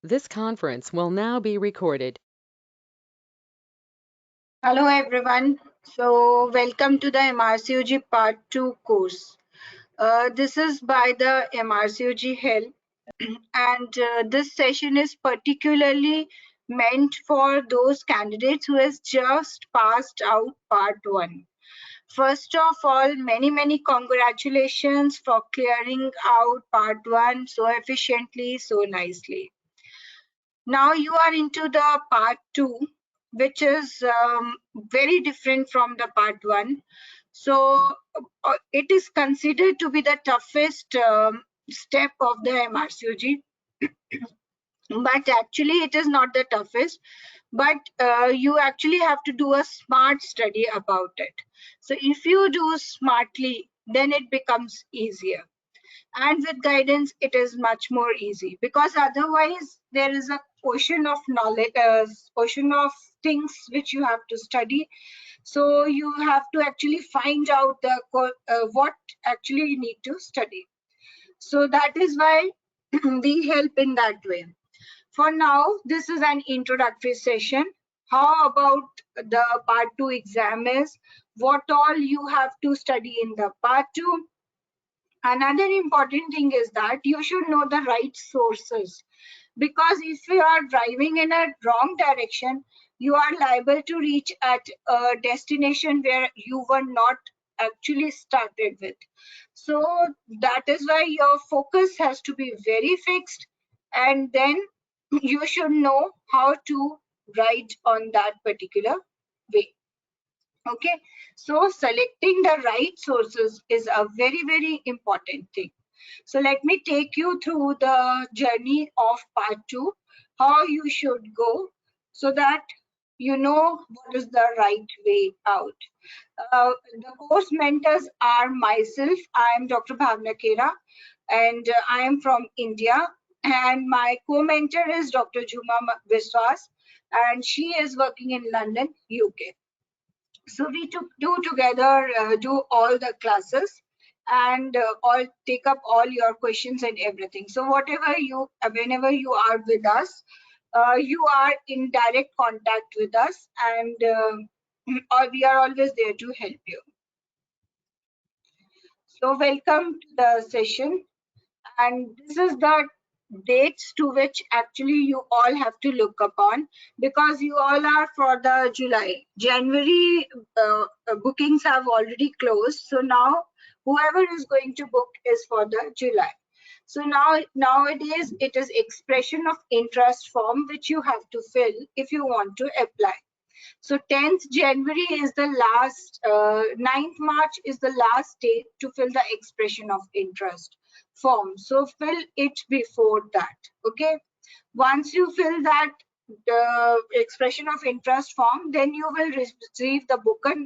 This conference will now be recorded. Hello everyone. So welcome to the MRCOG Part 2 course. This is by the MRCOG help and this session is particularly meant for those candidates who has just passed out Part 1. First of all, many congratulations for clearing out Part 1 so efficiently, so nicely. Now you are into the Part 2, which is very different from the Part 1. So it is considered to be the toughest step of the MRCOG, but actually it is not the toughest, but you actually have to do a smart study about it. So if you do smartly, then it becomes easier. And with guidance, it is much more easy, because otherwise there is a ocean of knowledge, ocean of things which you have to study. So you have to actually find out what actually you need to study. So that is why we help in that way. For now, this is an introductory session. How about the Part 2 exam is, what all you have to study in the Part 2. Another important thing is that you should know the right sources, because if you are driving in a wrong direction, you are liable to reach at a destination where you were not actually started with. So that is why your focus has to be very fixed, and then you should know how to write on that particular way. Okay, so selecting the right sources is a very important thing. So let me take you through the journey of Part 2, how you should go, so that you know what is the right way out. The course mentors are myself. I am Dr. Bhavna Kera, and I am from India, and my co-mentor is Dr. Juma Viswas, and she is working in London, UK. So we do together, do all the classes, and all take up all your questions and everything. So whenever you are with us, you are in direct contact with us, and or we are always there to help you. So welcome to the session, and this is the dates to which actually you all have to look upon, because you all are for the July. January bookings have already closed, so now whoever is going to book is for the July. So nowadays it is expression of interest form which you have to fill if you want to apply. So 10th January is the last, 9th March is the last date to fill the expression of interest form. So fill it before that, okay? Once you fill that expression of interest form, then you will receive the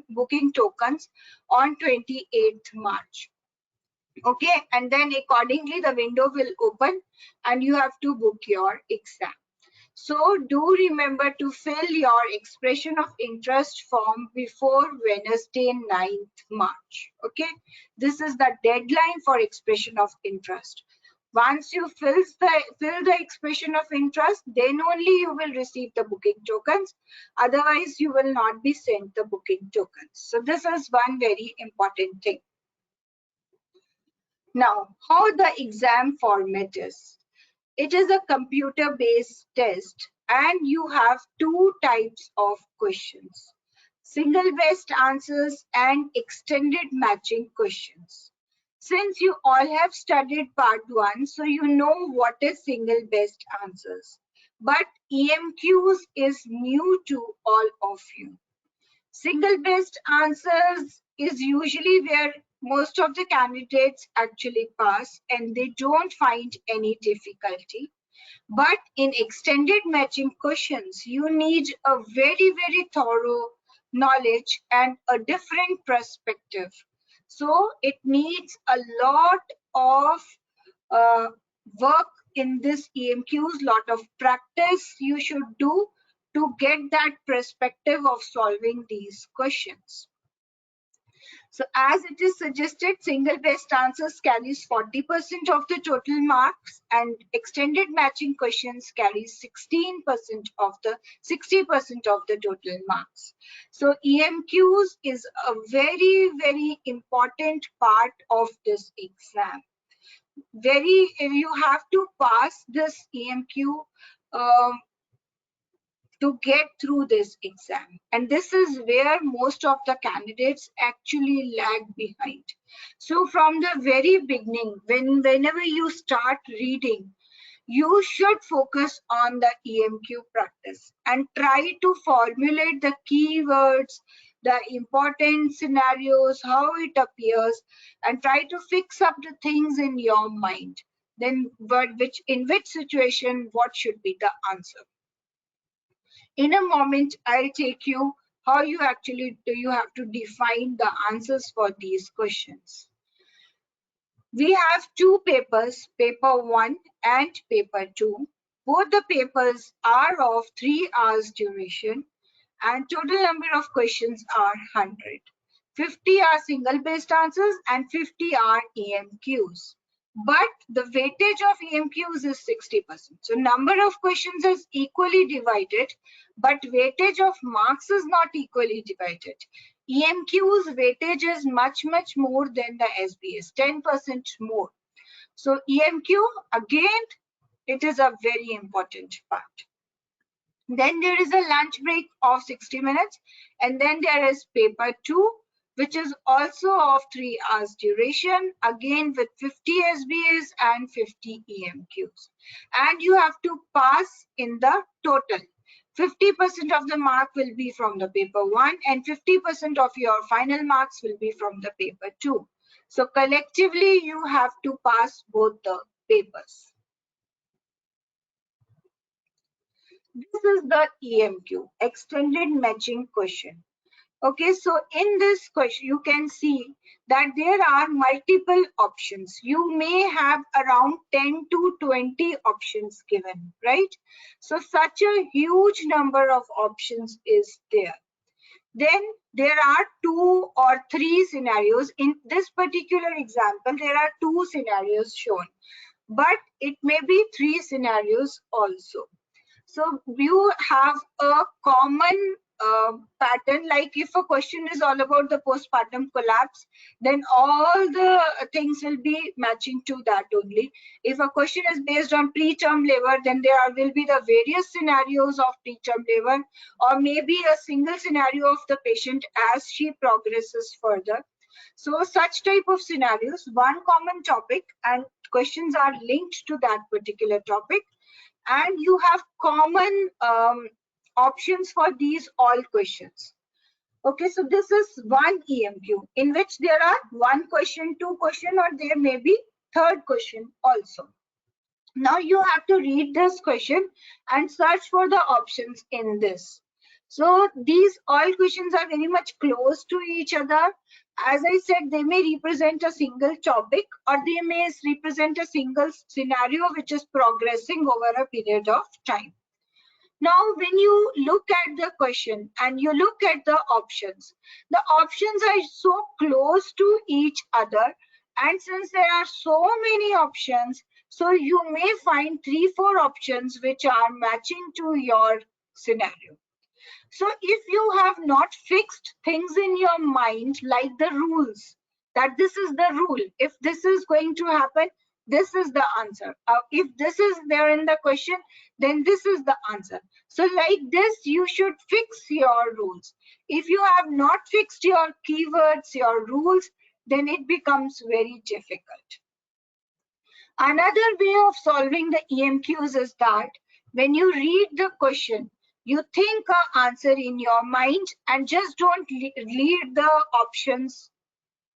booking tokens on 28th March. Okay, and then accordingly the window will open and you have to book your exam. So do remember to fill your expression of interest form before Wednesday 9th March. Okay, this is the deadline for expression of interest. Once you fill the expression of interest, then only you will receive the booking tokens. Otherwise, you will not be sent the booking tokens. So this is one very important thing. Now, how the exam format is. It is a computer-based test, and you have two types of questions: single best answers and extended matching questions. Since you all have studied Part 1, so you know what is single best answers. But EMQs is new to all of you. Single best answers is usually where most of the candidates actually pass and they don't find any difficulty. But in extended matching questions, you need a very thorough knowledge and a different perspective. So it needs a lot of work in this EMQs, lot of practice you should do to get that perspective of solving these questions. So as it is suggested, single best answers carries 40% of the total marks, and extended matching questions carries 16% of the 60% of the total marks. So EMQs is a very, very important part of this exam. You have to pass this EMQ to get through this exam, and this is where most of the candidates actually lag behind. So from the very beginning, whenever you start reading, you should focus on the EMQ practice and try to formulate the keywords, the important scenarios, how it appears, and try to fix up the things in your mind. Then in which situation what should be the answer. In a moment, I'll take you how you have to define the answers for these questions. We have two papers, paper 1 and paper 2. Both the papers are of 3 hours duration, and total number of questions are 100. 50 are single based answers and 50 are EMQs. But the weightage of EMQs is 60%. So number of questions is equally divided, but weightage of marks is not equally divided. EMQ's weightage is much, much more than the SBS, 10% more. So EMQ, again, it is a very important part. Then there is a lunch break of 60 minutes, and then there is paper 2, which is also of 3 hours duration, again with 50 SBAs and 50 EMQs. And you have to pass in the total. 50% of the mark will be from the paper 1 and 50% of your final marks will be from the paper 2. So collectively, you have to pass both the papers. This is the EMQ, extended matching question. Okay, so in this question, you can see that there are multiple options. You may have around 10 to 20 options given, right? So such a huge number of options is there. Then there are 2 or 3 scenarios. In this particular example, there are 2 scenarios shown, but it may be 3 scenarios also. So you have a common pattern, like if a question is all about the postpartum collapse, then all the things will be matching to that only. If a question is based on preterm labor, then there will be the various scenarios of preterm labor, or maybe a single scenario of the patient as she progresses further. So such type of scenarios, one common topic, and questions are linked to that particular topic, and you have common options for these all questions. Okay, so this is one EMQ in which there are 1 question, 2 question, or there may be 3rd question also. Now you have to read this question and search for the options in this. So these all questions are very much close to each other. As I said, they may represent a single topic, or they may represent a single scenario which is progressing over a period of time. Now, when you look at the question and you look at the options are so close to each other, and since there are so many options, so you may find 3-4 options which are matching to your scenario. So if you have not fixed things in your mind, like the rules, that this is the rule, if this is going to happen, this is the answer. If this is there in the question, then this is the answer. So like this, you should fix your rules. If you have not fixed your keywords, your rules, then it becomes very difficult. Another way of solving the EMQs is that when you read the question, you think an answer in your mind and just don't read the options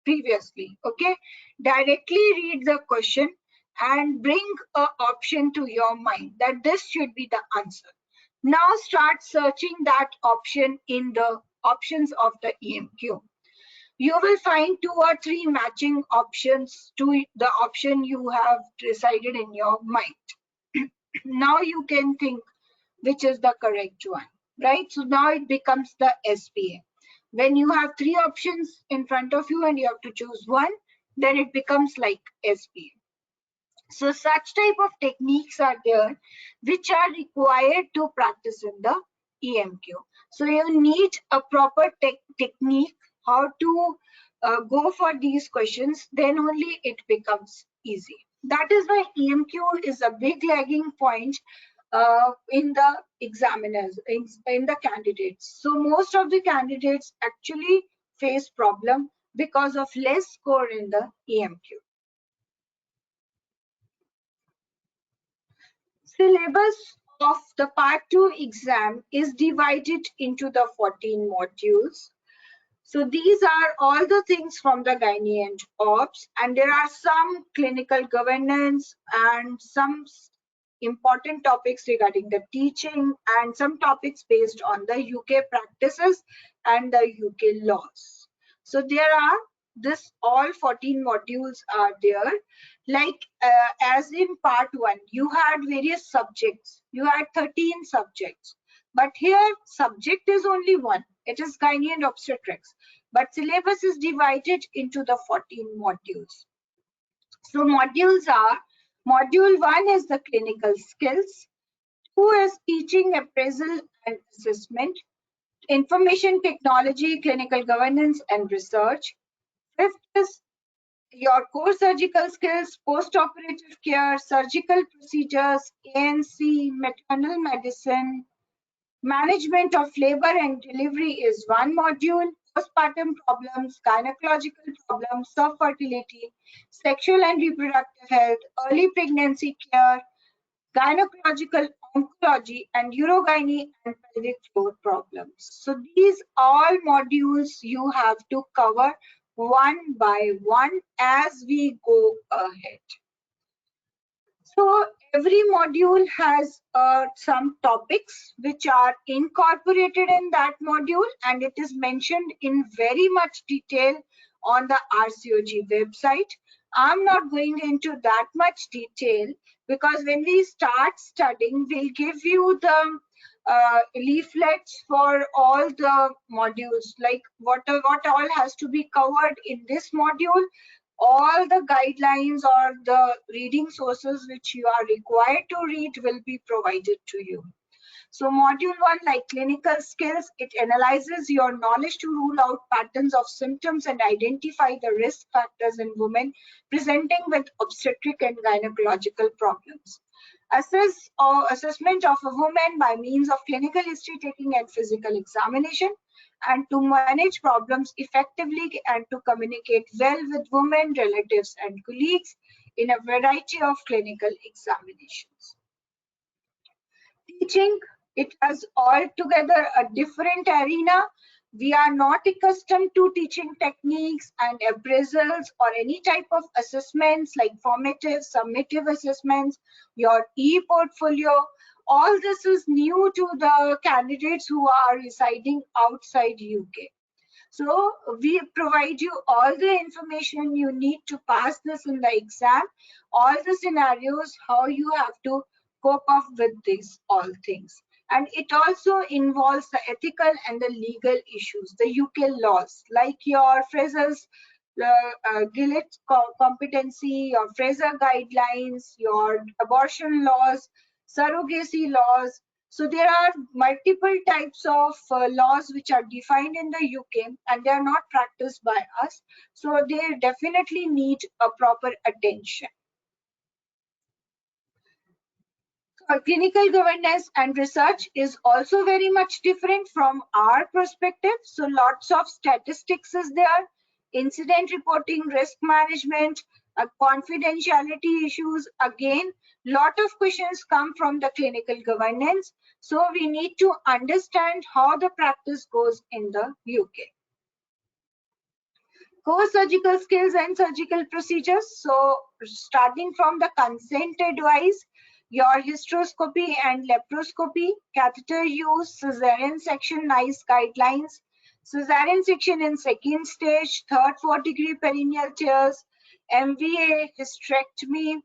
previously. Okay, directly read the question and bring an option to your mind that this should be the answer. Now start searching that option in the options of the EMQ. You will find 2 or 3 matching options to the option you have decided in your mind. Now you can think which is the correct one, right? So now it becomes the SBA. When you have three options in front of you and you have to choose one, then it becomes like SPA. So such type of techniques are there which are required to practice in the EMQ. So you need a proper technique how to go for these questions, then only it becomes easy. That is why EMQ is a big lagging point in the examiners, in the candidates. So most of the candidates actually face problem because of less score in the EMQ. Syllabus of the Part 2 exam is divided into the 14 modules. So these are all the things from the gynae and obs, and there are some clinical governance and some important topics regarding the teaching and some topics based on the UK practices and the UK laws. So there are this all 14 modules are there. Like as in part 1, you had various subjects. You had 13 subjects. But here subject is only one. It is gynae and obstetrics. But syllabus is divided into the 14 modules. So modules are, module 1 is the clinical skills, 2 is teaching, appraisal and assessment, information technology, clinical governance and research. 5th is your core surgical skills, post-operative care, surgical procedures, ANC, maternal medicine, management of labor and delivery is one module, postpartum problems, gynecological problems, subfertility, sexual and reproductive health, early pregnancy care, gynecological oncology, and urogyne and pelvic floor problems. So these all modules you have to cover one by one as we go ahead. So every module has some topics which are incorporated in that module, and it is mentioned in very much detail on the RCOG website. I'm not going into that much detail because when we start studying, we'll give you the leaflets for all the modules, like what all has to be covered in this module. All the guidelines or the reading sources which you are required to read will be provided to you. So module 1, like clinical skills, it analyzes your knowledge to rule out patterns of symptoms and identify the risk factors in women presenting with obstetric and gynecological problems. Assessment of a woman by means of clinical history taking and physical examination, and to manage problems effectively and to communicate well with women, relatives, and colleagues in a variety of clinical examinations. Teaching, it has altogether a different arena. We are not accustomed to teaching techniques and appraisals or any type of assessments like formative, summative assessments, your e-portfolio. All this is new to the candidates who are residing outside UK. So we provide you all the information you need to pass this in the exam, all the scenarios, how you have to cope up with these all things. And it also involves the ethical and the legal issues, the UK laws, like your Fraser's Gillett competency, your Fraser guidelines, your abortion laws, surrogacy laws. So there are multiple types of laws which are defined in the UK and they are not practiced by us. So they definitely need a proper attention. Clinical governance and research is also very much different from our perspective. So lots of statistics is there, incident reporting, risk management, confidentiality issues. Again, lot of questions come from the clinical governance. So we need to understand how the practice goes in the UK. Core surgical skills and surgical procedures. So starting from the consent advice, your hysteroscopy and laparoscopy, catheter use, cesarean section, NICE guidelines, cesarean section in second stage, third, fourth degree perineal tears, MVA, hysterectomy,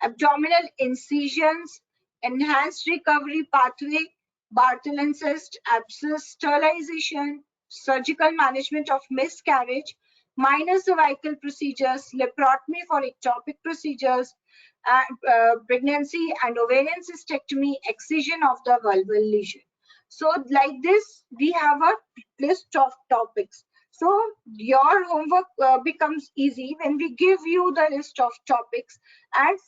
abdominal incisions, enhanced recovery pathway, Bartholin cyst, abscess, sterilization, surgical management of miscarriage, minor cervical procedures, laparotomy for ectopic procedures, pregnancy and ovarian cystectomy, excision of the vulval lesion. So like this, we have a list of topics. So your homework becomes easy when we give you the list of topics and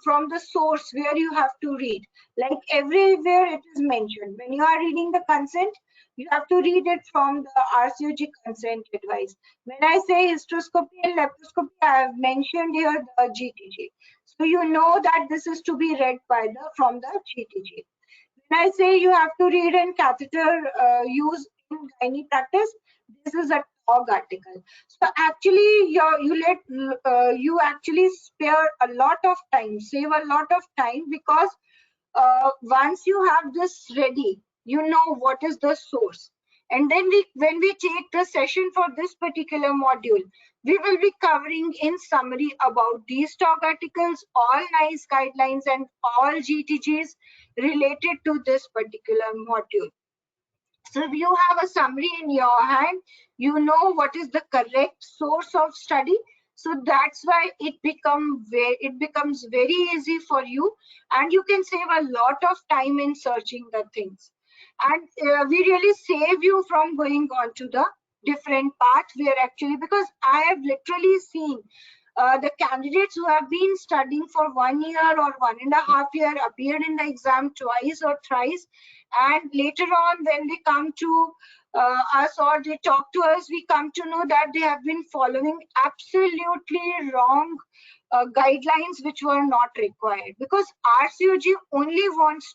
from the source where you have to read. Like everywhere it is mentioned. When you are reading the consent, you have to read it from the RCOG consent advice. When I say hysteroscopy and laparoscopy, I have mentioned here the GTG. So you know that this is to be read by from the GTG. When I say you have to read in catheter use in gynae practice, this is a TOG article. So actually, you actually spare a lot of time, save a lot of time, because once you have this ready, you know what is the source. And then when we take the session for this particular module, we will be covering in summary about these talk articles, all NICE guidelines and all GTGs related to this particular module. So if you have a summary in your hand, you know what is the correct source of study. So that's why it becomes very easy for you, and you can save a lot of time in searching the things. And we really save you from going on to the different path where actually, because I have literally seen the candidates who have been studying for 1 year or 1.5 years appeared in the exam twice or thrice, and later on when they come to us or they talk to us, we come to know that they have been following absolutely wrong guidelines which were not required, because RCOG only wants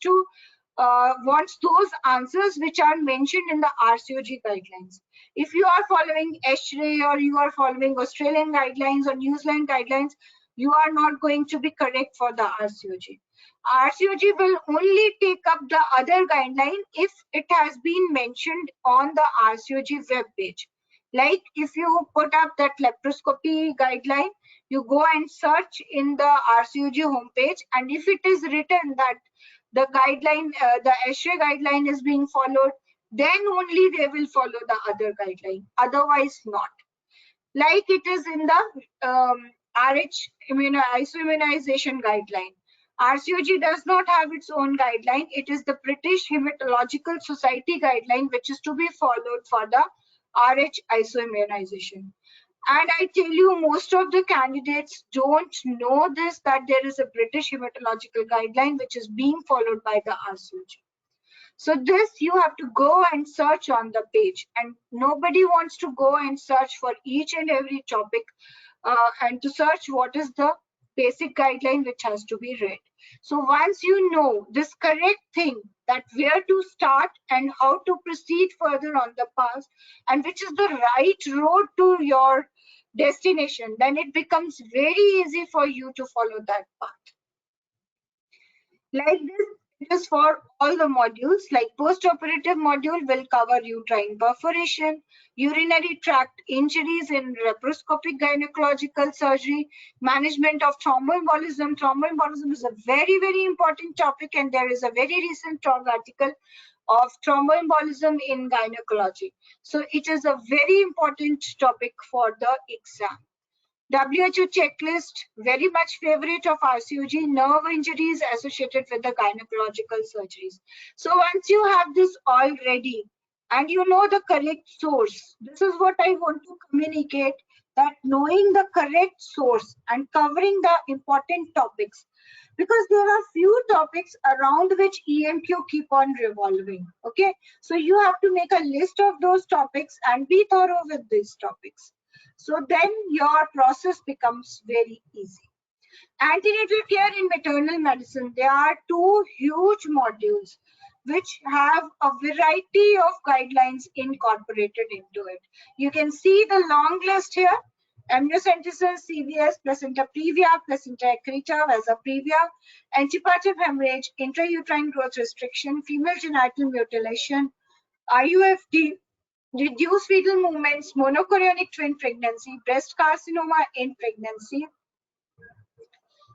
those answers which are mentioned in the RCOG guidelines. If you are following ASHRAE or you are following Australian guidelines or New Zealand guidelines, you are not going to be correct for the RCOG. RCOG will only take up the other guideline if it has been mentioned on the RCOG web page. Like if you put up that laparoscopy guideline, you go and search in the RCOG homepage, and if it is written that the guideline, the ASHRAE guideline is being followed, then only they will follow the other guideline, otherwise not. Like it is in the isoimmunization guideline. RCOG does not have its own guideline. It is the British Hematological Society guideline which is to be followed for the RH isoimmunization. And I tell you, most of the candidates don't know this, that there is a British Hematological guideline which is being followed by the RCOG. So this you have to go and search on the page, and nobody wants to go and search for each and every topic and to search what is the basic guideline which has to be read. So once you know this correct thing, that where to start and how to proceed further on the path, and which is the right road to your destination, then it becomes very easy for you to follow that path. Like this, it is for all the modules. Like postoperative module will cover uterine perforation, urinary tract injuries in laparoscopic gynecological surgery, management of thromboembolism. Thromboembolism is a very, very important topic, and there is a very recent talk article of thromboembolism in gynecology. So it is a very important topic for the exam. WHO checklist, very much favorite of RCOG, nerve injuries associated with the gynecological surgeries. So once you have this all ready and you know the correct source, this is what I want to communicate, that knowing the correct source and covering the important topics, because there are few topics around which EMQ keep on revolving. Okay, so you have to make a list of those topics and be thorough with these topics. So then your process becomes very easy. Antenatal care in maternal medicine, there are two huge modules which have a variety of guidelines incorporated into it. You can see the long list here: amniocentesis, CVS, placenta previa, placenta accreta, vasa previa, antepartum hemorrhage, intrauterine growth restriction, female genital mutilation, IUFD, reduced fetal movements, monochorionic twin pregnancy, breast carcinoma in pregnancy,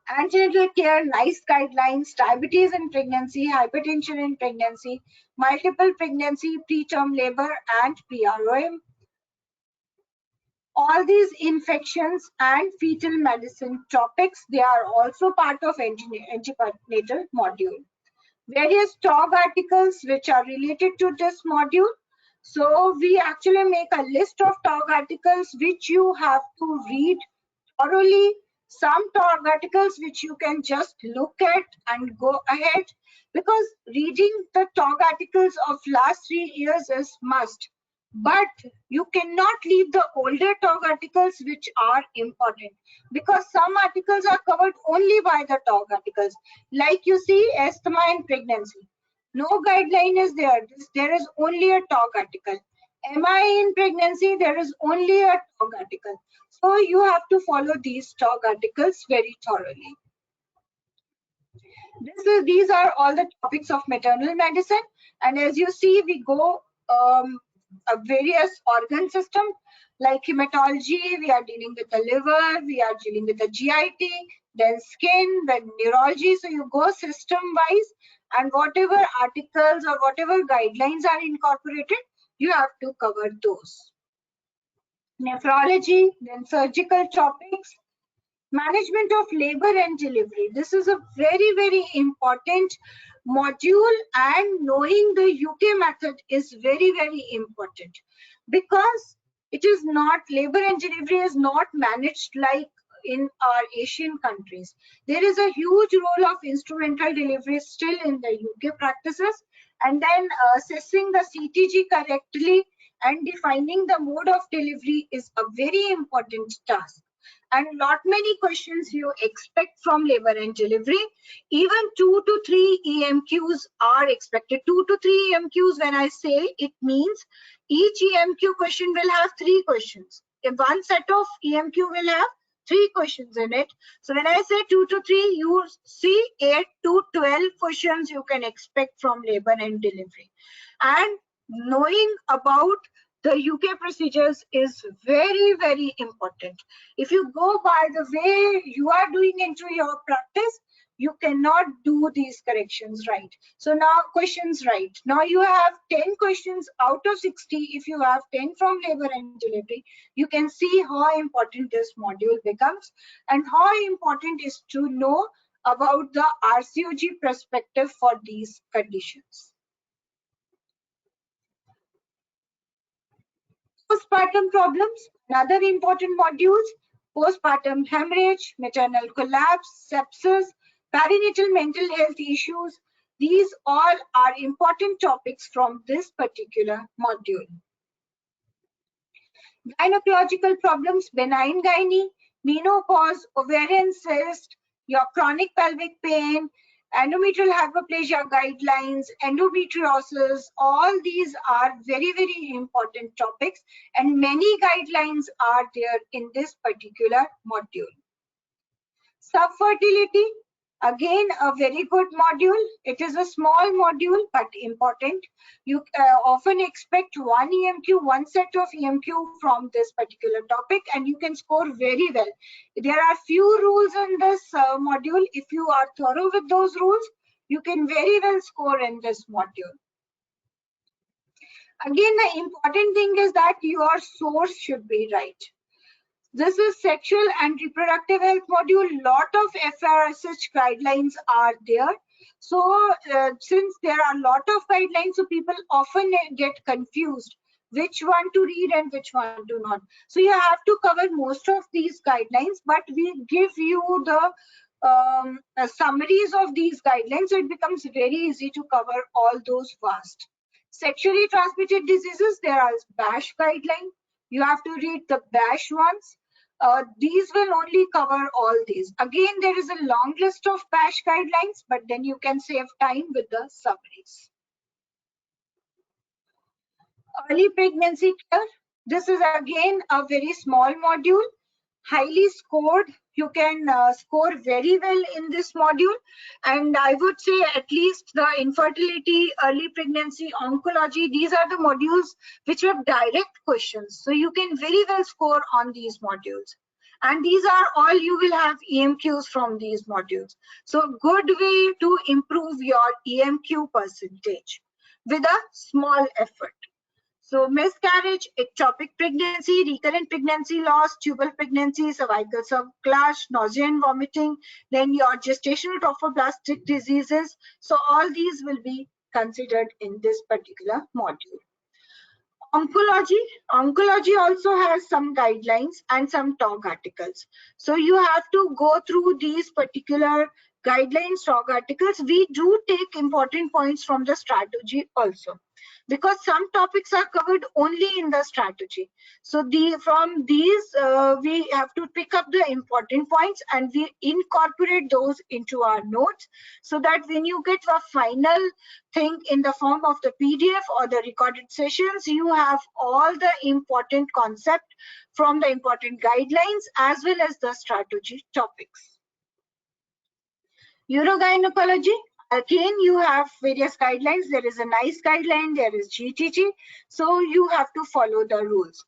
antenatal care, NICE guidelines, diabetes in pregnancy, hypertension in pregnancy, multiple pregnancy, preterm labor, and PROM. All these infections and fetal medicine topics, they are also part of antenatal module. Various talk articles which are related to this module. So we actually make a list of talk articles which you have to read thoroughly. Some talk articles which you can just look at and go ahead, because reading the talk articles of last 3 years is must. But you cannot leave the older talk articles which are important, because some articles are covered only by the talk articles. Like you see, asthma and pregnancy. No guideline is there. There is only a talk article. MI in pregnancy, there is only a talk article. So you have to follow these talk articles very thoroughly. These are all the topics of maternal medicine, and as you see, we go various organ system like hematology. We are dealing with the liver, we are dealing with the GIT, then skin, then neurology. So you go system wise, and whatever articles or whatever guidelines are incorporated, you have to cover those. Nephrology, then surgical topics, management of labor and delivery. This is a very, very important module, and knowing the UK method is very, very important, because it is not, labor and delivery is not managed like in our Asian countries. There is a huge role of instrumental delivery still in the UK practices, and then assessing the CTG correctly and defining the mode of delivery is a very important task. And lot many questions you expect from labor and delivery. Even 2 to 3 EMQs are expected. 2 to 3 EMQs, when I say, it means each EMQ question will have 3 questions. If one set of EMQ will have 3 questions in it. So when I say 2 to 3, you see 8 to 12 questions you can expect from labor and delivery. And knowing about the UK procedures is very, very important. If you go by the way you are doing into your practice, you cannot do these corrections right. So now questions right. Now you have 10 questions out of 60. If you have 10 from labor and delivery, you can see how important this module becomes and how important is to know about the RCOG perspective for these conditions. Postpartum problems, another important modules, postpartum hemorrhage, maternal collapse, sepsis, perinatal mental health issues. These all are important topics from this particular module. Gynecological problems, benign gynae, menopause, ovarian cyst, your chronic pelvic pain, endometrial hyperplasia guidelines, endometriosis, all these are very, very important topics, and many guidelines are there in this particular module. Subfertility, again a very good module. It is a small module but important. You often expect one EMQ, one set of EMQ from this particular topic, and you can score very well. There are few rules in this module. If you are thorough with those rules, you can very well score in this module. Again, the important thing is that your source should be right. This is sexual and reproductive health module. Lot of FRSH guidelines are there. So since there are a lot of guidelines, so people often get confused which one to read and which one to not. So you have to cover most of these guidelines, but we give you the summaries of these guidelines, so it becomes very easy to cover all those fast. Sexually transmitted diseases, there are BASH guideline. You have to read the BASH ones. These will only cover all these. Again, there is a long list of BASH guidelines, but then you can save time with the summaries. Early pregnancy care. This is again a very small module, highly scored. You can score very well in this module, and I would say at least the infertility, early pregnancy, oncology, these are the modules which have direct questions, so you can very well score on these modules. And these are all you will have EMQs from these modules. So good way to improve your EMQ percentage with a small effort. So miscarriage, ectopic pregnancy, recurrent pregnancy loss, tubal pregnancy, cervical subclash, nausea and vomiting, then your gestational trophoblastic diseases. So all these will be considered in this particular module. Oncology also has some guidelines and some talk articles. So you have to go through these particular guidelines, talk articles. We do take important points from the strategy also, because some topics are covered only in the strategy. So from these we have to pick up the important points and we incorporate those into our notes, so that when you get a final thing in the form of the PDF or the recorded sessions, you have all the important concept from the important guidelines as well as the strategy topics. Urogynecology, again you have various guidelines. There is a NICE guideline, there is GTG, so you have to follow the rules.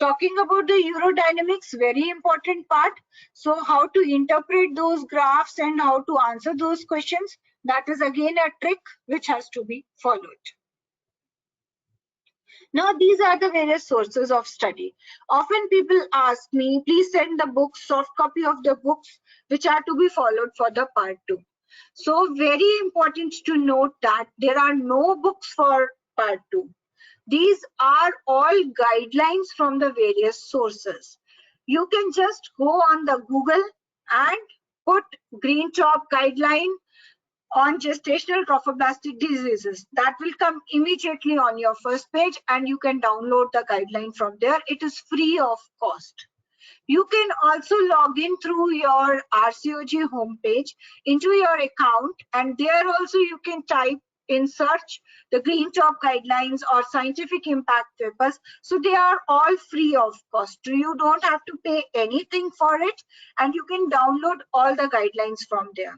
Talking about the urodynamics, very important part. So how to interpret those graphs and how to answer those questions, that is again a trick which has to be followed. Now, these are the various sources of study. Often people ask me, please send the books, soft copy of the books, which are to be followed for the part 2. So very important to note that there are no books for part 2. These are all guidelines from the various sources. You can just go on the Google and put green chalk guideline on gestational trophoblastic diseases. That will come immediately on your first page and you can download the guideline from there. It is free of cost. You can also log in through your RCOG homepage into your account, and there also you can type in search the green chalk guidelines or scientific impact papers. So they are all free of cost. You don't have to pay anything for it, and you can download all the guidelines from there.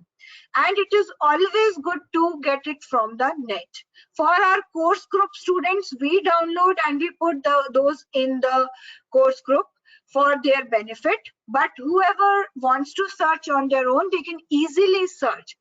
And it is always good to get it from the net. For our course group students, we download and we put those in the course group for their benefit. But whoever wants to search on their own, they can easily search.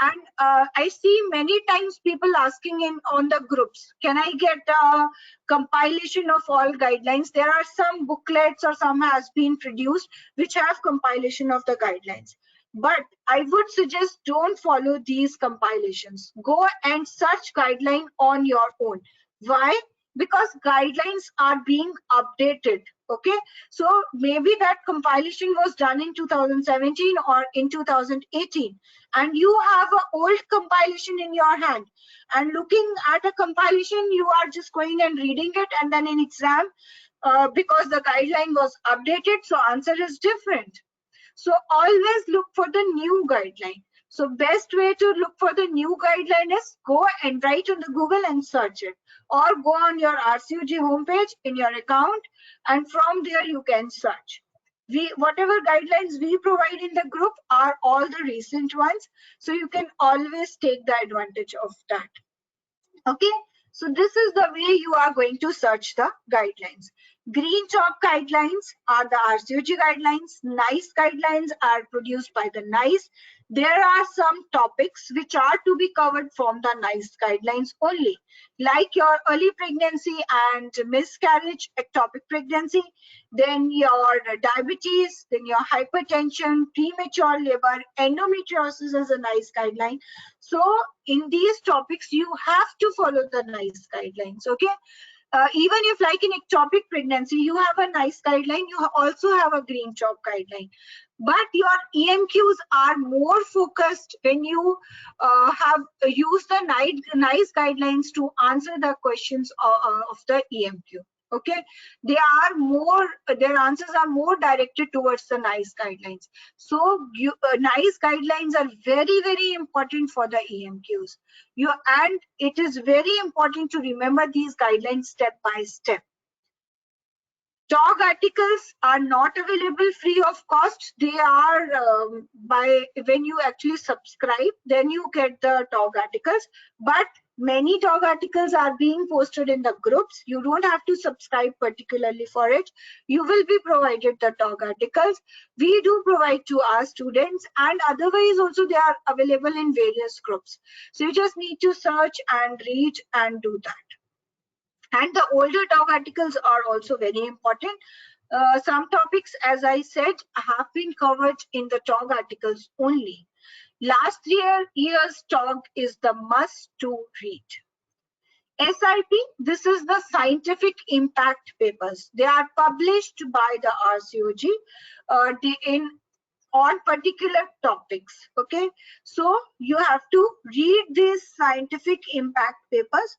And I see many times people asking on the groups, can I get a compilation of all guidelines? There are some booklets or some has been produced which have compilation of the guidelines. But I would suggest don't follow these compilations. Go and search guideline on your own. Why? Because guidelines are being updated. Okay, so maybe that compilation was done in 2017 or in 2018, and you have an old compilation in your hand, and looking at a compilation, you are just going and reading it, and then in exam, because the guideline was updated, so answer is different. So always look for the new guideline. So best way to look for the new guideline is go and write on the Google and search it, or go on your RCOG homepage in your account, and from there you can search. Whatever guidelines we provide in the group are all the recent ones, so you can always take the advantage of that. Okay, so this is the way you are going to search the guidelines. Green chalk guidelines are the RCOG guidelines. NICE guidelines are produced by the NICE. There are some topics which are to be covered from the NICE guidelines only, like your early pregnancy and miscarriage, ectopic pregnancy, then your diabetes, then your hypertension, premature labor, endometriosis is a NICE guideline. So in these topics, you have to follow the NICE guidelines, okay? Even if like in ectopic pregnancy, you have a NICE guideline, you also have a green chalk guideline. But your EMQs are more focused when you have used the NICE guidelines to answer the questions of the EMQ. Okay, their answers are more directed towards the NICE guidelines. So NICE guidelines are very, very important for the EMQs. And it is very important to remember these guidelines step by step. Talk articles are not available free of cost. They are when you actually subscribe, then you get the talk articles. But Many talk articles are being posted in the groups. You don't have to subscribe particularly for it. You will be provided the talk articles. We do provide to our students, and otherwise also they are available in various groups. So you just need to search and read and do that. And the older talk articles are also very important. Some topics, as I said, have been covered in the talk articles only. Last year's talk is the must to read. SIP, this is the scientific impact papers. They are published by the RCOG on particular topics. Okay, so you have to read these scientific impact papers,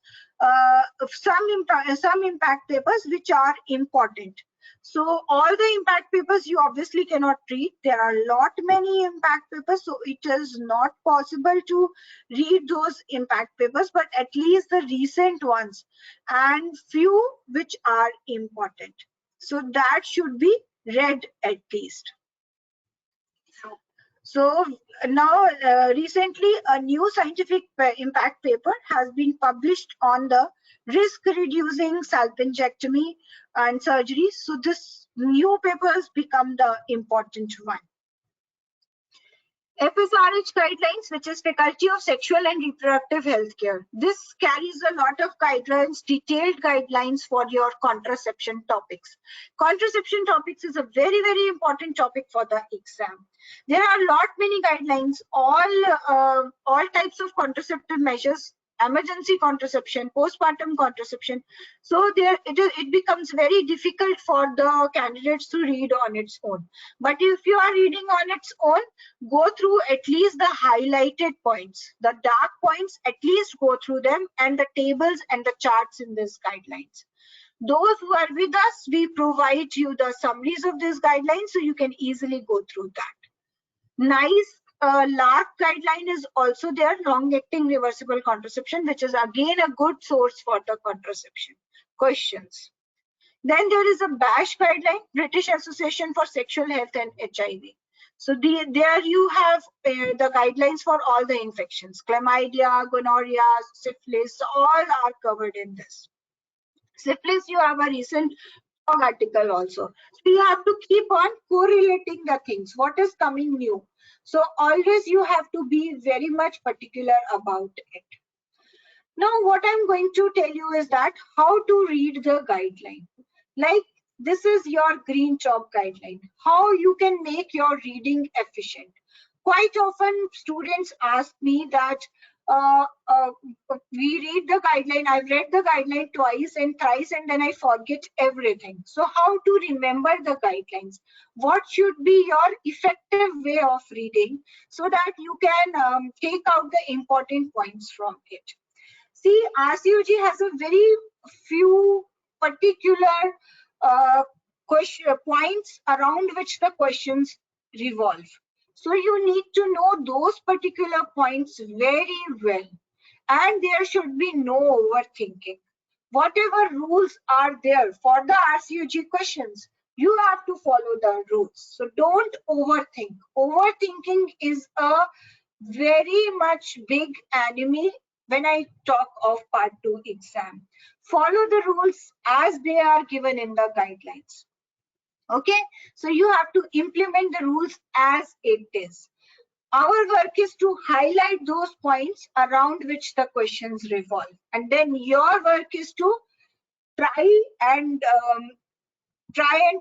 some impact papers which are important. So all the impact papers you obviously cannot read. There are many impact papers, so it is not possible to read those impact papers, but at least the recent ones and few which are important. So that should be read at least. So now recently a new scientific impact paper has been published on the risk reducing salpingectomy and surgery. So this new paper has become the important one. FSRH guidelines, which is Faculty of Sexual and Reproductive Healthcare. This carries a lot of guidelines, detailed guidelines for your contraception topics. Contraception topics is a very, very important topic for the exam. There are many guidelines, all types of contraceptive measures, emergency contraception, postpartum contraception. So it becomes very difficult for the candidates to read on its own. But if you are reading on its own, go through at least the highlighted points, the dark points, at least go through them, and the tables and the charts in these guidelines. Those who are with us, we provide you the summaries of these guidelines so you can easily go through that. Nice LARC guideline is also there, long-acting reversible contraception, which is again a good source for the contraception questions. Then there is a BASH guideline, British Association for Sexual Health and HIV. So there you have the guidelines for all the infections, chlamydia, gonorrhea, syphilis, all are covered in this. Syphilis, you have a recent article also. So you have to keep on correlating the things, what is coming new. So always you have to be very much particular about it. Now what I'm going to tell you is that how to read the guideline. Like this is your green chalk guideline, how you can make your reading efficient. Quite often students ask me that we read the guideline, I've read the guideline twice and thrice and then I forget everything. So how to remember the guidelines? What should be your effective way of reading so that you can take out the important points from it? See, RCOG has a very few particular points around which the questions revolve. So you need to know those particular points very well, and there should be no overthinking. Whatever rules are there for the RCOG questions, you have to follow the rules. So don't overthink. Overthinking is a very much big enemy when I talk of part 2 exam. Follow the rules as they are given in the guidelines. Okay, so you have to implement the rules as it is. Our work is to highlight those points around which the questions revolve, and then your work is to try and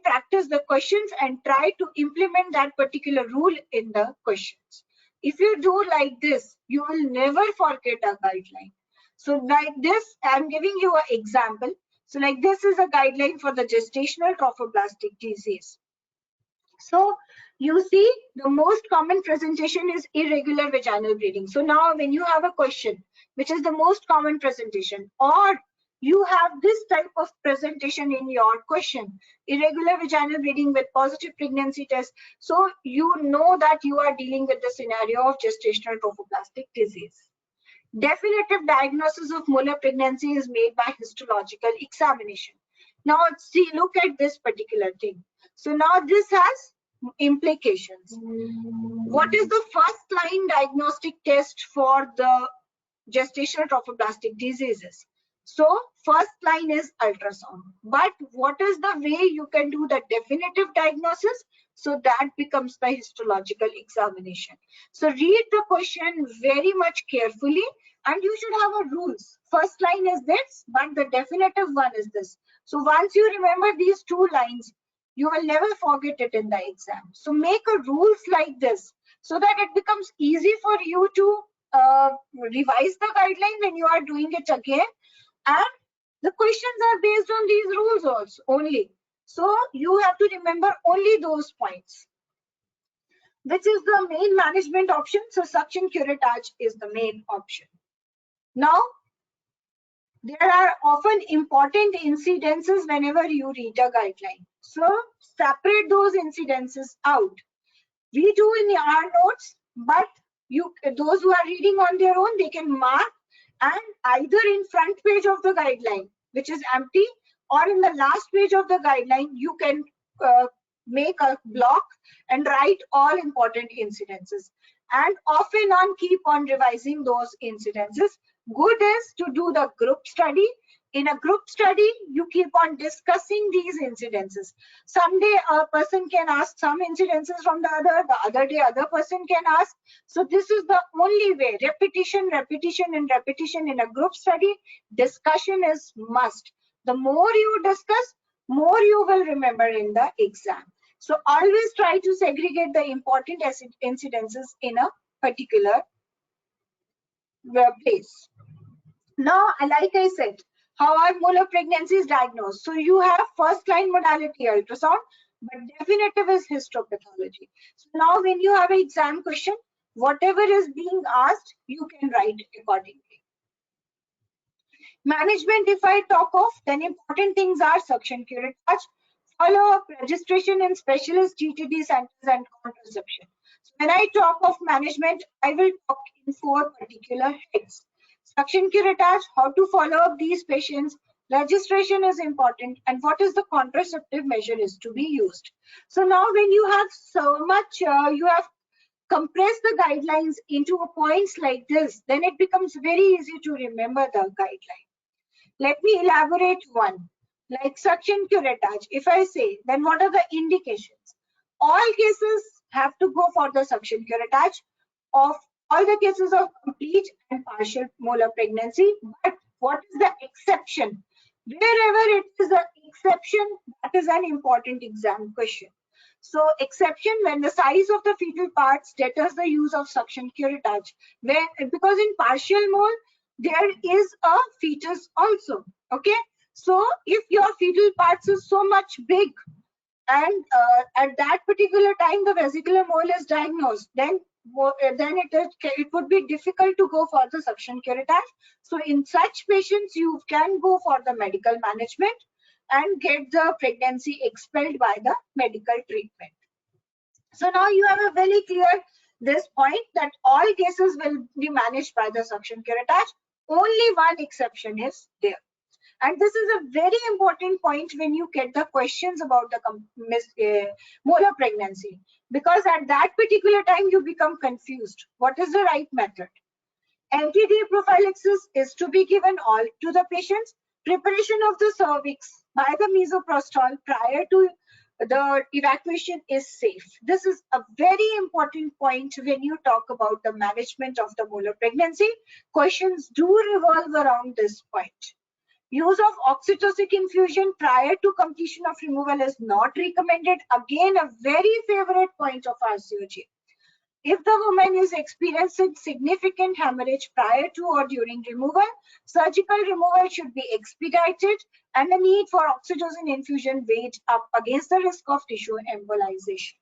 practice the questions and try to implement that particular rule in the questions. If you do like this, you will never forget a guideline. So like this, I'm giving you an example. So like this is a guideline for the gestational trophoblastic disease. So you see the most common presentation is irregular vaginal bleeding. So now when you have a question, which is the most common presentation, or you have this type of presentation in your question, irregular vaginal bleeding with positive pregnancy test, so you know that you are dealing with the scenario of gestational trophoblastic disease. Definitive diagnosis of molar pregnancy is made by histological examination. Now see, look at this particular thing. So now this has implications. What is the first line diagnostic test for the gestational trophoblastic diseases. So first line is ultrasound. But what is the way you can do the definitive diagnosis? So that becomes the histological examination. So read the question very much carefully, and you should have a rules. First line is this, but the definitive one is this. So once you remember these two lines, you will never forget it in the exam. So make a rules like this so that it becomes easy for you to revise the guideline when you are doing it again, and the questions are based on these rules also only. So you have to remember only those points. Which is the main management option? So suction curettage is the main option. Now, there are often important incidences whenever you read a guideline. So separate those incidences out. We do in our notes, but those who are reading on their own, they can mark, and either in front page of the guideline, which is empty, or in the last page of the guideline, you can make a block and write all important incidences. And off and on keep on revising those incidences. Good is to do the group study. In a group study, you keep on discussing these incidences. Someday a person can ask some incidences from the other day other person can ask. So this is the only way. Repetition, repetition, and repetition in a group study. Discussion is must. The more you discuss, more you will remember in the exam. So always try to segregate the important incidences in a particular place. Now, like I said, how are molar pregnancies diagnosed? So you have first line modality ultrasound, but definitive is histopathology. So now when you have an exam question, whatever is being asked, you can write accordingly. Management, if I talk of, then important things are suction curettage, follow-up, registration in specialist GTD centers, and contraception. So when I talk of management, I will talk in 4 particular heads. Suction curettage, how to follow up these patients, registration is important, and what is the contraceptive measure is to be used. So now when you have so much, you have compressed the guidelines into points like this, then it becomes very easy to remember the guideline. Let me elaborate one. Like suction curettage, if I say, then what are the indications? All cases have to go for the suction curettage of all the cases of complete and partial molar pregnancy. But what is the exception? Wherever it is an exception, that is an important exam question. So exception when the size of the fetal parts deters the use of suction curettage. Because in partial mole, there is a fetus also. Okay. So if your fetal parts is so much big, and at that particular time the vesicular mole is diagnosed, then it would be difficult to go for the suction curettage. So in such patients, you can go for the medical management and get the pregnancy expelled by the medical treatment. So now you have a very clear this point that all cases will be managed by the suction curettage. Only one exception is there. And this is a very important point when you get the questions about the molar pregnancy, because at that particular time you become confused. What is the right method? NTD prophylaxis is to be given all to the patients. Preparation of the cervix by the misoprostol prior to the evacuation is safe. This is a very important point when you talk about the management of the molar pregnancy. Questions do revolve around this point. Use of oxytocin infusion prior to completion of removal is not recommended. Again, a very favorite point of RCOG. If the woman is experiencing significant hemorrhage prior to or during removal, surgical removal should be expedited and the need for oxytocin infusion weighed up against the risk of tissue embolization.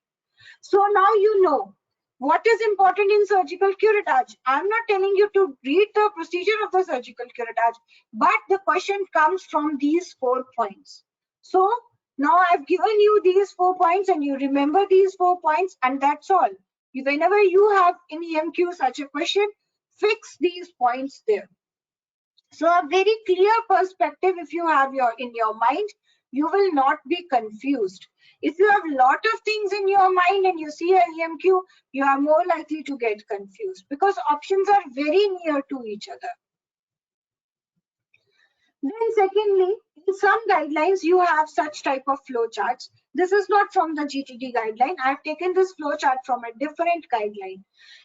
So now you know what is important in surgical curettage. I'm not telling you to read the procedure of the surgical curettage, but the question comes from these 4 points. So now I've given you these 4 points and you remember these 4 points, and that's all. Whenever you have in EMQ such a question, fix these points there. So a very clear perspective if you have in your mind you will not be confused. If you have a lot of things in your mind and you see a EMQ, you are more likely to get confused because options are very near to each other. Then secondly, in some guidelines, you have such type of flow charts. This is not from the GTT guideline. I have taken this flow chart from a different guideline.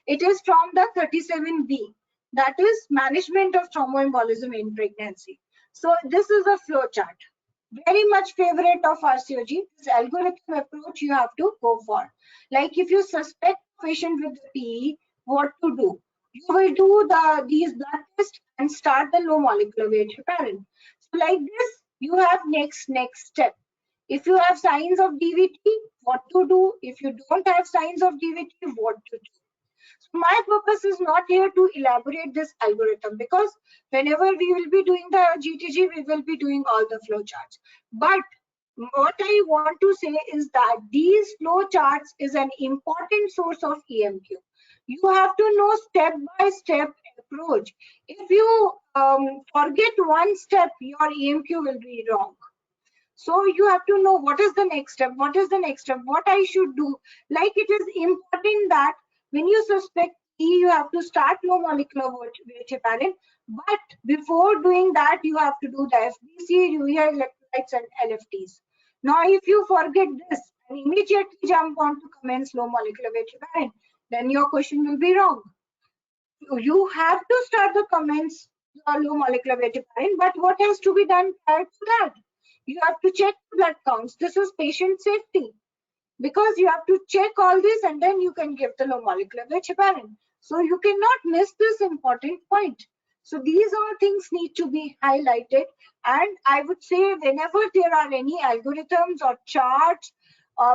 It is from the 37B, that is management of thromboembolism in pregnancy. So this is a flow chart. Very much favorite of RCOG. This algorithm approach you have to go for. Like if you suspect patient with PE, what to do? You will do these blood tests and start the low molecular weight heparin. So like this, you have next step. If you have signs of DVT, what to do? If you don't have signs of DVT, what to do? So my purpose is not here to elaborate this algorithm because whenever we will be doing the GTG, we will be doing all the flow charts. But what I want to say is that these flow charts is an important source of EMQ. You have to know step-by-step approach. If you forget one step, your EMQ will be wrong. So you have to know what is the next step, what is the next step, what I should do. Like it is important that when you suspect E, you have to start low molecular weight heparin. But before doing that, you have to do the FBC, urea electrolytes, and LFTs. Now, if you forget this and immediately jump on to commence low molecular weight heparin, then your question will be wrong. You have to start the comments low molecular weight heparin, but what has to be done prior to that? You have to check blood counts. This is patient safety because you have to check all this and then you can give the low molecular weight heparin. So you cannot miss this important point. So these all things need to be highlighted. And I would say whenever there are any algorithms or charts,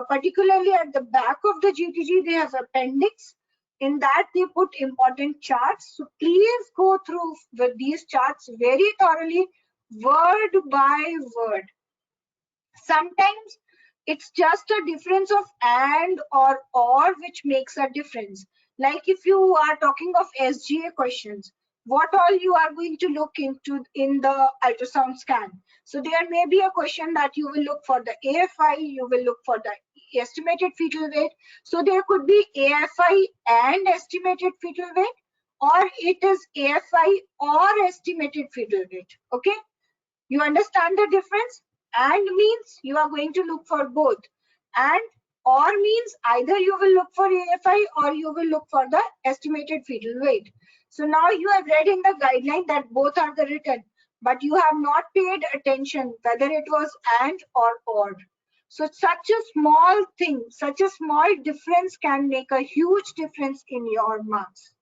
particularly at the back of the GTG, they have appendix. In that they put important charts. So please go through with these charts very thoroughly, word by word. Sometimes it's just a difference of and or which makes a difference. Like if you are talking of SGA questions, what all you are going to look into in the ultrasound scan. So there may be a question that you will look for the AFI, you will look for the estimated fetal weight. So there could be AFI and estimated fetal weight, or it is AFI or estimated fetal weight. Okay, you understand the difference? And means you are going to look for both, and or means either you will look for AFI or you will look for the estimated fetal weight. So now you have read in the guideline that both are the written, but you have not paid attention whether it was and or. So such a small thing, such a small difference can make a huge difference in your marks.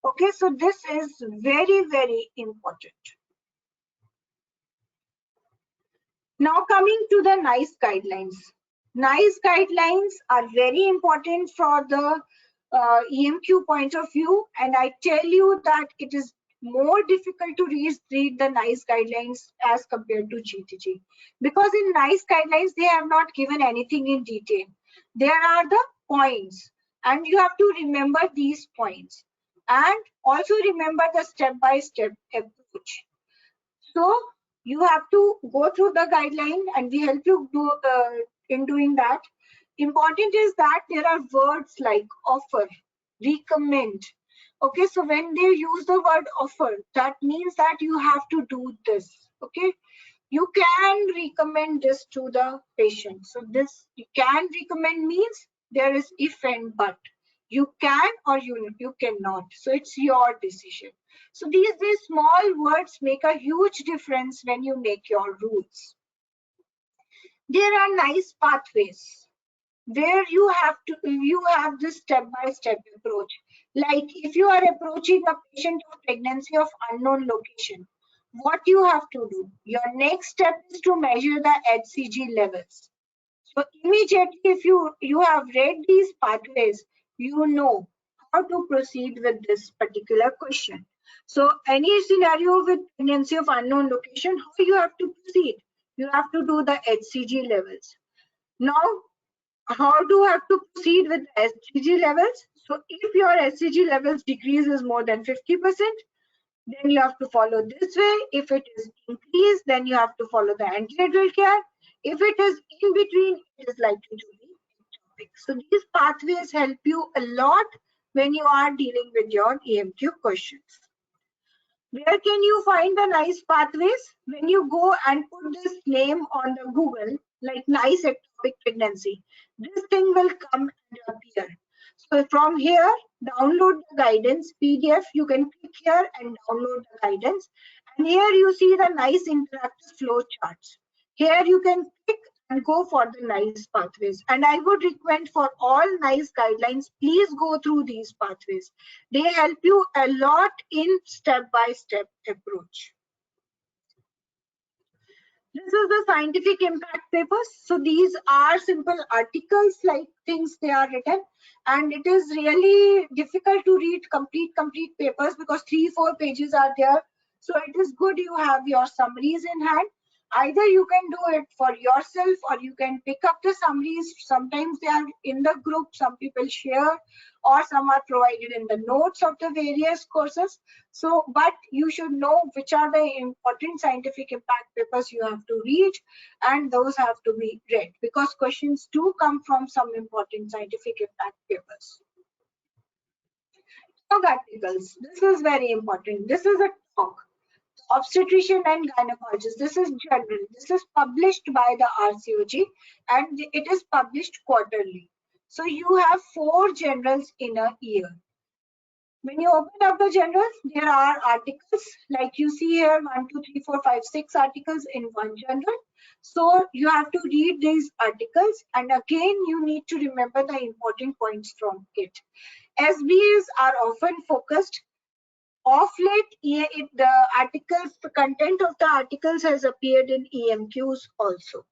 Okay, so this is very, very important. Now coming to the NICE guidelines. NICE guidelines are very important for the EMQ point of view, and I tell you that it is more difficult to read the NICE guidelines as compared to GTG, because in NICE guidelines they have not given anything in detail. There are the points, and you have to remember these points, and also remember the step-by-step approach. So you have to go through the guideline and we help you do in doing that. Important is that there are words like offer, recommend. Okay, so when they use the word offer, that means that you have to do this. Okay, you can recommend this to the patient. So this you can recommend means there is if and but. You can or you cannot. So it's your decision. So these small words make a huge difference when you make your rules. There are NICE pathways where you have this step-by-step approach. Like if you are approaching a patient of pregnancy of unknown location, what you have to do? Your next step is to measure the HCG levels. So immediately, if you have read these pathways, you know how to proceed with this particular question. So any scenario with pregnancy of unknown location, how you have to proceed? You have to do the HCG levels. Now, how do you have to proceed with the HCG levels? So if your HCG levels decreases more than 50%, then you have to follow this way. If it is increased, then you have to follow the antenatal care. If it is in between, it is likely to be ectopic. So these pathways help you a lot when you are dealing with your EMQ questions. Where can you find the nice pathways? When you go and put this name on the Google, like nice ectopic pregnancy, this thing will come and appear. So from here, download the guidance PDF. You can click here and download the guidance. And here you see the nice interactive flow charts. Here you can click and go for the nice pathways. And I would recommend for all nice guidelines, please go through these pathways. They help you a lot in step-by-step approach. This is the scientific impact papers. So these are simple articles, like things they are written, and it is really difficult to read complete papers because 3-4 pages are there. So it is good you have your summaries in hand. Either you can do it for yourself or you can pick up the summaries. Sometimes they are in the group, some people share, or some are provided in the notes of the various courses. So, but you should know which are the important scientific impact papers you have to read, and those have to be read because questions do come from some important scientific impact papers. Talk articles. This is very important. This is a talk. Obstetrician and gynecologist. This is general. This is published by the RCOG and it is published quarterly. So you have 4 generals in a year. When you open up the generals, there are articles like you see here 1, 2, 3, 4, 5, 6 articles in one general. So you have to read these articles and again you need to remember the important points from it. SBAs are often focused. Of late, the articles, the content of the articles has appeared in EMQs also.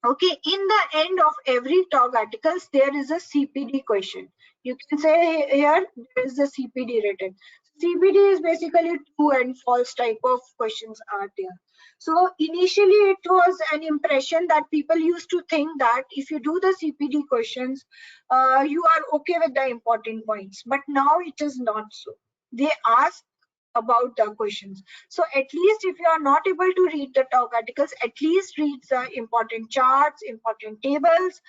Okay, in the end of every talk articles, there is a CPD question. You can say here, there is a CPD written. CPD is basically true and false type of questions are there. So initially it was an impression that people used to think that if you do the CPD questions, you are okay with the important points. But now it is not so. They ask about the questions. So at least if you are not able to read the talk articles, at least read the important charts, important tables,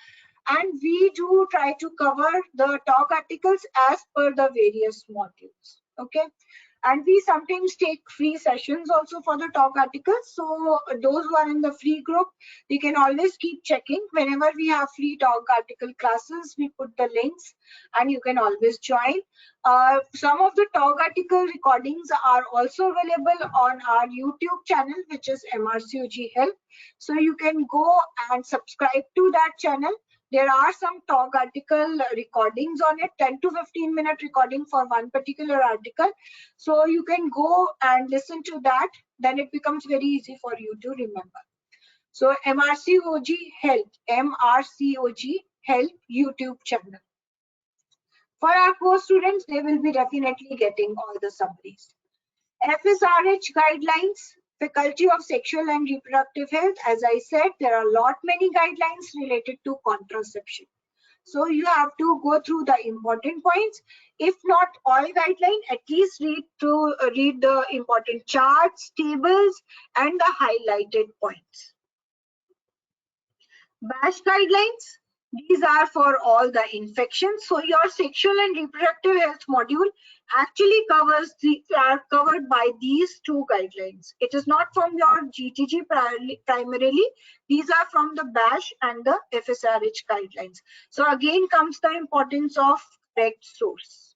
and we do try to cover the talk articles as per the various modules. Okay. And we sometimes take free sessions also for the talk articles. So those who are in the free group, they can always keep checking. Whenever we have free talk article classes, we put the links and you can always join. Some of the talk article recordings are also available on our YouTube channel, which is MRCOG Help. So you can go and subscribe to that channel. There are some talk article recordings on it, 10 to 15 minute recording for one particular article. So you can go and listen to that. Then it becomes very easy for you to remember. So MRCOG Help, MRCOG Help YouTube channel. For our course students, they will be definitely getting all the summaries. FSRH guidelines, Faculty of Sexual and Reproductive Health. As I said, there are many guidelines related to contraception. So you have to go through the important points. If not all guideline, at least read the important charts, tables, and the highlighted points. BASH guidelines. These are for all the infections. So your sexual and reproductive health module actually are covered by these 2 guidelines. It is not from your GTG primarily. These are from the BASH and the FSRH guidelines. So again comes the importance of correct source.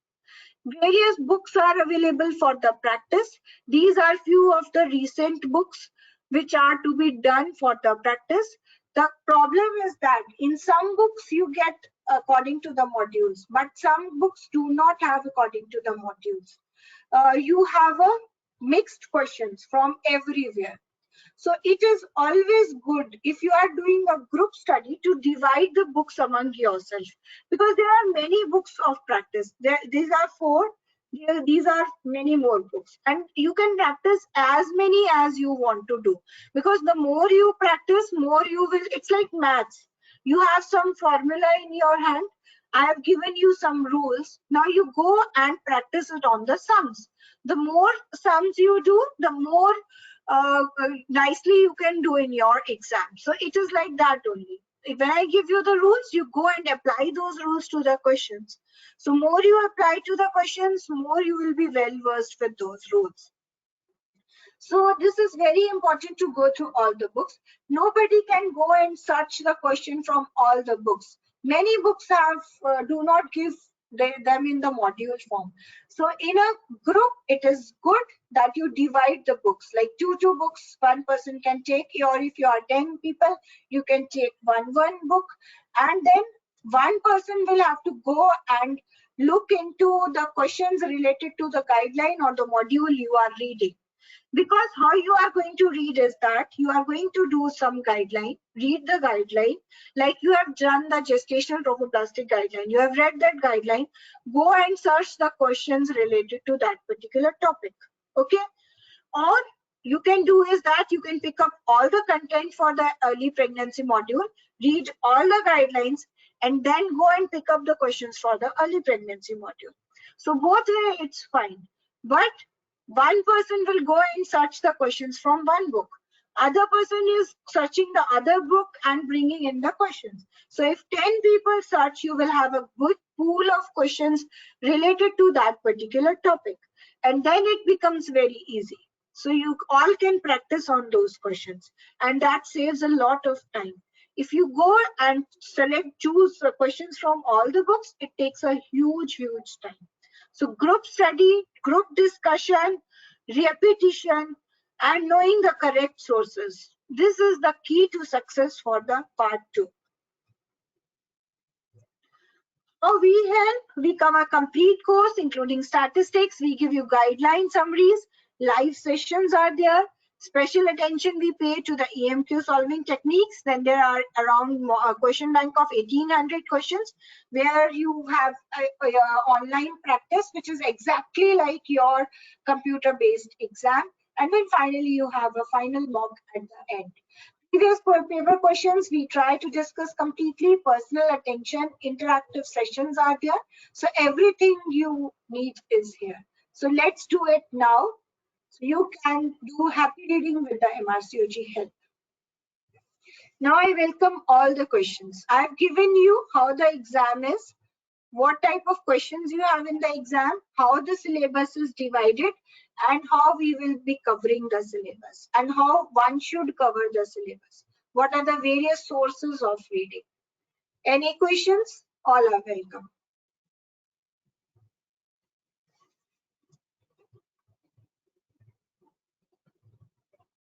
Various books are available for the practice. These are few of the recent books which are to be done for the practice. The problem is that in some books you get according to the modules, but some books do not have according to the modules. You have a mixed questions from everywhere. So it is always good if you are doing a group study to divide the books among yourself, because there are many books of practice. These are 4. These are many more books, and you can practice as many as you want to do, because the more you practice, more you will. It's like maths. You have some formula in your hand. I have given you some rules. Now you go and practice it on the sums. The more sums you do, the more nicely you can do in your exam. So it is like that only. When I give you the rules, you go and apply those rules to the questions. So more you apply to the questions, more you will be well versed with those rules. So this is very important to go through all the books. Nobody can go and search the question from all the books. Many books have do not give them in the module form. So in a group, it is good that you divide the books, like two books one person can take, or if you are 10 people, you can take one book, and then one person will have to go and look into the questions related to the guideline or the module you are reading. Because how you are going to read is that you are going to do some guideline, read the guideline, like you have done the gestational trophoblastic guideline. You have read that guideline, go and search the questions related to that particular topic. Okay? Or you can do is that you can pick up all the content for the early pregnancy module, read all the guidelines, and then go and pick up the questions for the early pregnancy module. So both way it's fine. But one person will go and search the questions from one book. Other person is searching the other book and bringing in the questions. So if 10 people search, you will have a good pool of questions related to that particular topic. And then it becomes very easy. So you all can practice on those questions. And that saves a lot of time. If you go and choose the questions from all the books, it takes a huge time. So group study, group discussion, repetition, and knowing the correct sources. This is the key to success for the part 2. How we help? We cover a complete course, including statistics. We give you guideline summaries. Live sessions are there. Special attention we pay to the EMQ solving techniques. Then there are around a question bank of 1800 questions where you have a online practice, which is exactly like your computer-based exam. And then finally, you have a final mock at the end. Previous paper questions we try to discuss completely. Personal attention, interactive sessions are there. So everything you need is here. So let's do it now. So you can do happy reading with the MRCOG help. Now I welcome all the questions. I've given you how the exam is, what type of questions you have in the exam, how the syllabus is divided, and how we will be covering the syllabus, and how one should cover the syllabus. What are the various sources of reading? Any questions? All are welcome.